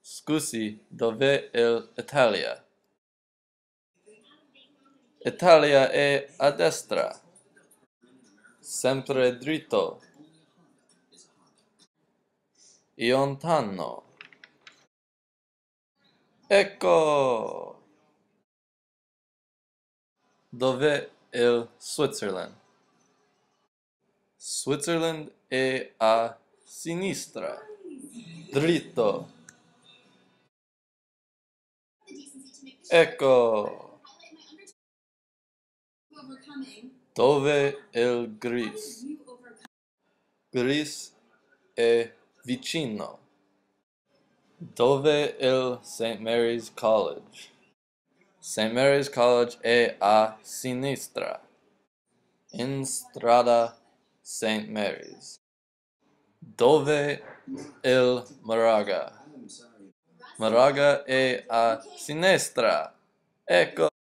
Scusi, dove l'Italia? Italia è a destra. Sempre dritto. Iontano. Ecco! Dov'è il Switzerland? Switzerland è a sinistra. Dritto. Ecco. Dov'è il Greece? Greece è vicino. Dov'è il St. Mary's College? St. Mary's College è a sinistra. In strada St. Mary's. Dov'è il Moraga? Moraga è a sinistra. Ecco.